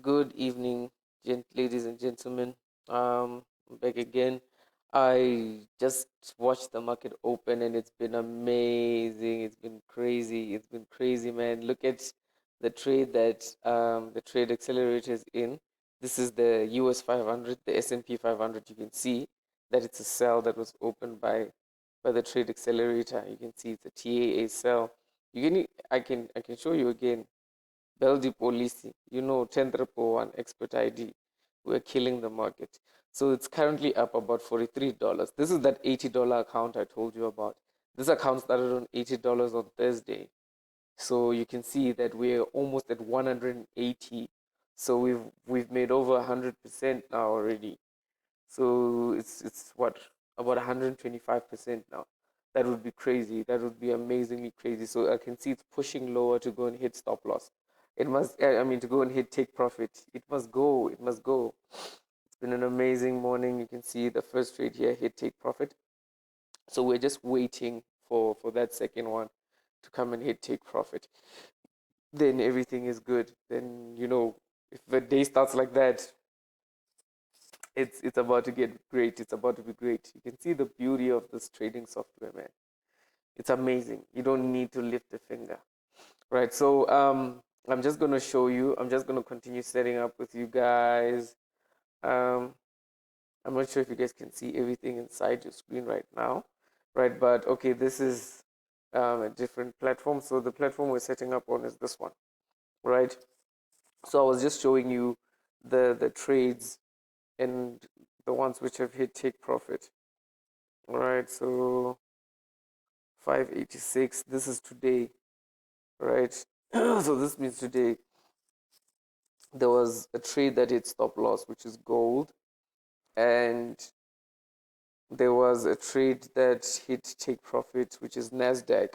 Good evening, ladies and gentlemen. I'm back again. I just watched the market open and it's been amazing. It's been crazy. It's been crazy, man. Look at the trade that the Trade Accelerator is in. This is the US 500, the S&P 500. You can see that it's a sell that was opened by the Trade Accelerator. You can see it's a TAA sell. I can show you again. Beldi policy, 10301 expert ID. We're killing the market. So it's currently up about $43. This is that $80 account I told you about. This account started on $80 on Thursday. So you can see that we're almost at 180. So we've made over 100% now already. So it's what, about 125% now. That would be crazy. That would be amazingly crazy. So I can see it's pushing lower to go and hit stop loss. It must, I mean, to go and hit take profit. It must go. It must go. It's been an amazing morning. You can see the first trade here hit take profit. So we're just waiting for that second one to come and hit take profit. Then everything is good. Then, if the day starts like that, it's about to get great. It's about to be great. You can see the beauty of this trading software, man. It's amazing. You don't need to lift a finger, right? So I'm just gonna show you. I'm just gonna continue setting up with you guys. Um, I'm not sure if you guys can see everything inside your screen right now, right? But okay, this is a different platform. So the platform we're setting up on is this one, right? So I was just showing you the trades and the ones which have hit take profit. All right, so 586. This is today, right? So this means today there was a trade that hit stop loss, which is gold, and there was a trade that hit take profit, which is Nasdaq,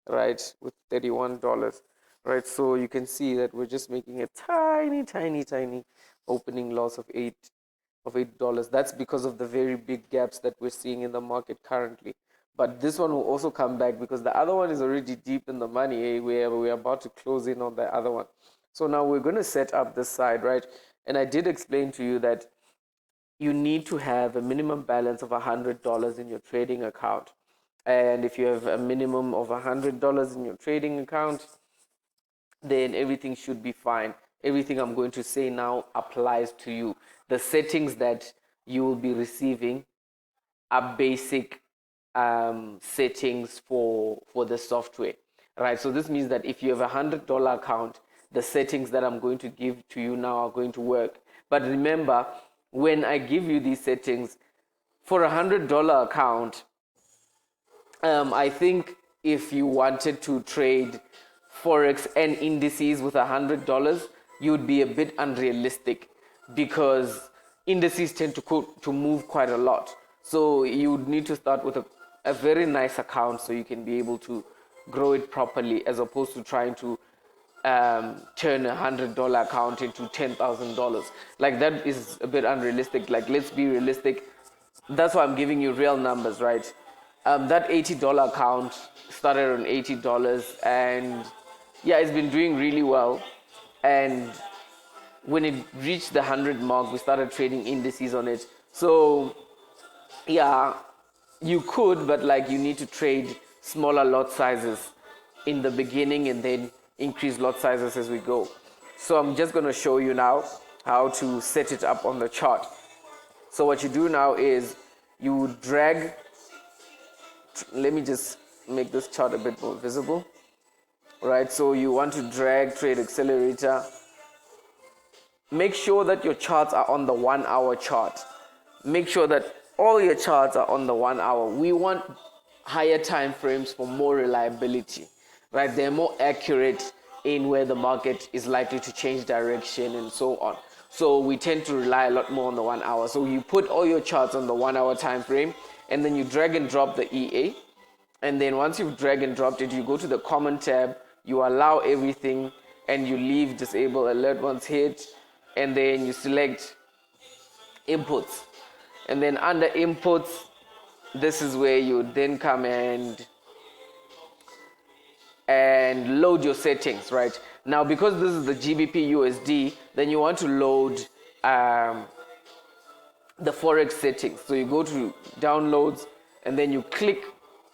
right, with $31, right? So you can see that we're just making a tiny opening loss of $8. That's because of the very big gaps that we're seeing in the market currently. But this one will also come back because the other one is already deep in the money. We're about to close in on the other one. So now we're going to set up this side, right? And I did explain to you that you need to have a minimum balance of $100 in your trading account. And if you have a minimum of $100 in your trading account, then everything should be fine. Everything I'm going to say now applies to you. The settings that you will be receiving are basic settings for the software, right? So this means that if you have $100 account, the settings that I'm going to give to you now are going to work. But remember, when I give you these settings for $100 account, I think if you wanted to trade forex and indices with $100, you'd be a bit unrealistic because indices tend to move quite a lot. So you would need to start with a very nice account so you can be able to grow it properly, as opposed to trying to turn $100 account into $10,000. Like, that is a bit unrealistic. Like, let's be realistic. That's why I'm giving you real numbers, right? That $80 account started on $80, and yeah, it's been doing really well. And when it reached the 100 mark, we started trading indices on it. So yeah, you could, but like, you need to trade smaller lot sizes in the beginning and then increase lot sizes as we go. So I'm just going to show you now how to set it up on the chart. So what you do now is you drag, let me just make this chart a bit more visible, right? So you want to drag Trade Accelerator. Make sure that your charts are on the 1 hour chart. Make sure that all your charts are on the 1 hour. We want higher time frames for more reliability, right? They're more accurate in where the market is likely to change direction and so on. So we tend to rely a lot more on the 1 hour. So you put all your charts on the 1 hour time frame, and then you drag and drop the EA. And then once you've drag and dropped it, you go to the common tab, you allow everything, and you leave disable alert once hit, and then you select inputs. And then under inputs, this is where you then come and and load your settings, right? Now, because this is the GBP USD, then you want to load the Forex settings. So you go to downloads and then you click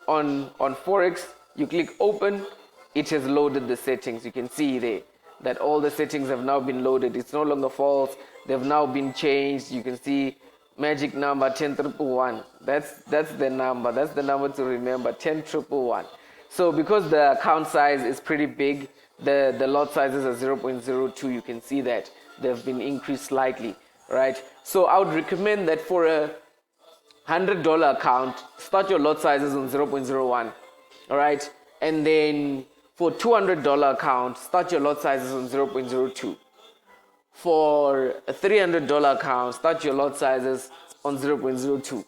on Forex, you click open, it has loaded the settings. You can see there that all the settings have now been loaded. It's no longer false. They've now been changed. You can see magic number 10111. That's the number. That's the number to remember, 10111. So because the account size is pretty big, the lot sizes are 0.02. You can see that they've been increased slightly, right? So I would recommend that for a $100 account, start your lot sizes on 0.01, all right? And then for $200 account, start your lot sizes on 0.02. For a $300 account, start your lot sizes on 0.02.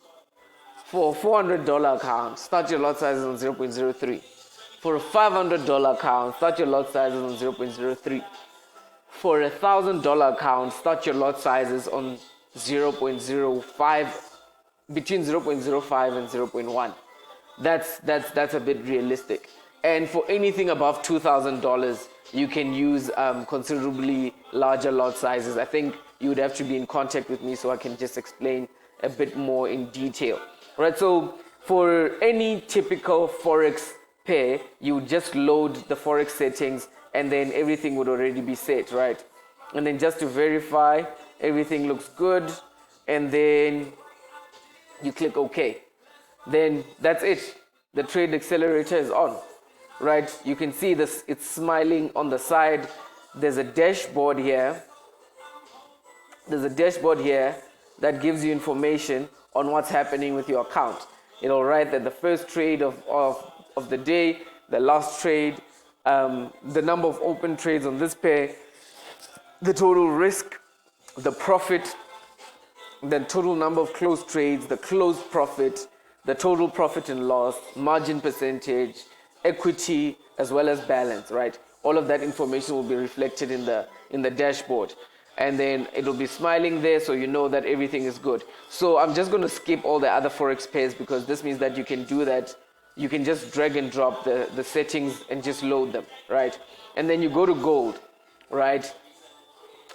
For a $400 account, start your lot sizes on 0.03. For a $500 account, start your lot sizes on 0.03. For a $1,000 account, start your lot sizes on 0.05, between 0.05 and 0.1. That's a bit realistic. And for anything above $2,000, you can use considerably larger lot sizes. I think you would have to be in contact with me so I can just explain a bit more in detail. All right, so for any typical Forex pair, you would just load the Forex settings and then everything would already be set, right? And then just to verify, everything looks good, and then you click OK. Then that's it. The Trade Accelerator is on, right? You can see this, it's smiling on the side. There's a dashboard here. There's a dashboard here that gives you information on what's happening with your account. It'll write that the first trade of the day, the last trade, the number of open trades on this pair, the total risk, the profit, the total number of closed trades, the closed profit, the total profit and loss, margin percentage, equity, as well as balance, right? All of that information will be reflected in the dashboard. And then it'll be smiling there, so you know that everything is good. So I'm just going to skip all the other Forex pairs because this means that you can do that. You can just drag and drop the settings and just load them, right? And then you go to gold, right?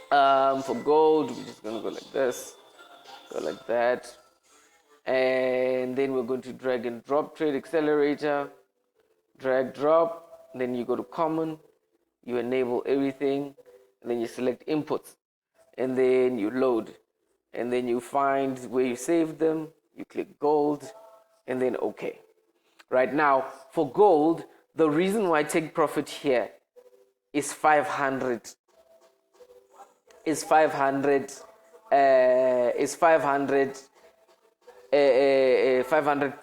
For gold, we're just going to go like this, go like that. And then we're going to drag and drop Trade Accelerator, drag, drop. Then you go to common, you enable everything, and then you select inputs. And then you load. And then you find where you saved them, you click gold, and then OK. Right now, for gold, the reason why take profit here is 500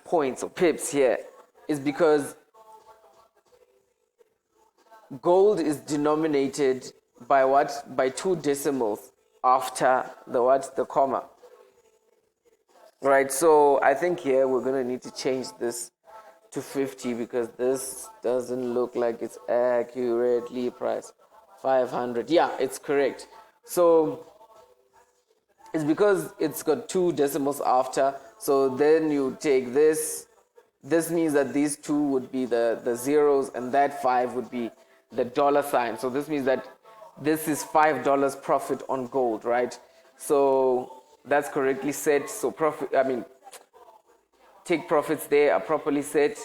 points or pips here is because gold is denominated by what? By 2 decimals after the comma. Right, so I think here we're going to need to change this to 50 because this doesn't look like it's accurately priced. 500, yeah, it's correct. So it's because it's got 2 decimals after. So then you take this. This means that these 2 would be the zeros and that 5 would be the dollar sign. So this means that this is $5 profit on gold, right? So that's correctly set. So take profits there are properly set.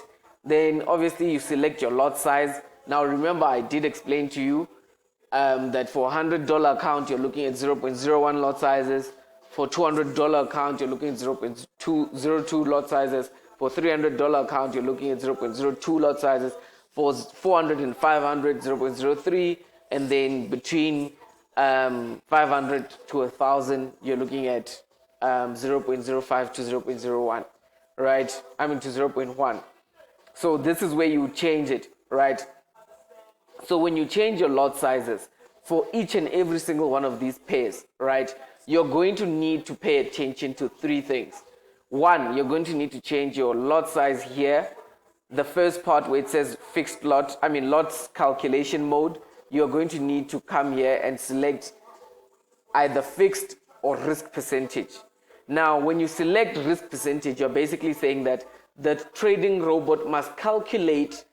Then obviously you select your lot size. Now remember, I did explain to you that for a $100 account you're looking at 0.01 lot sizes. For $200 account you're looking at 0.202 lot sizes. For $300 account you're looking at 0.02 lot sizes. For 400 and 500, 0.03, and then between 500 to 1,000 you're looking at 0.05 to 0.01, right? To 0.1. So this is where you change it, right? So when you change your lot sizes for each and every single one of these pairs, right, you're going to need to pay attention to 3 things. 1, you're going to need to change your lot size here. The first part where it says fixed lot, lots calculation mode, you're going to need to come here and select either fixed or risk percentage. Now, when you select risk percentage, you're basically saying that the trading robot must calculate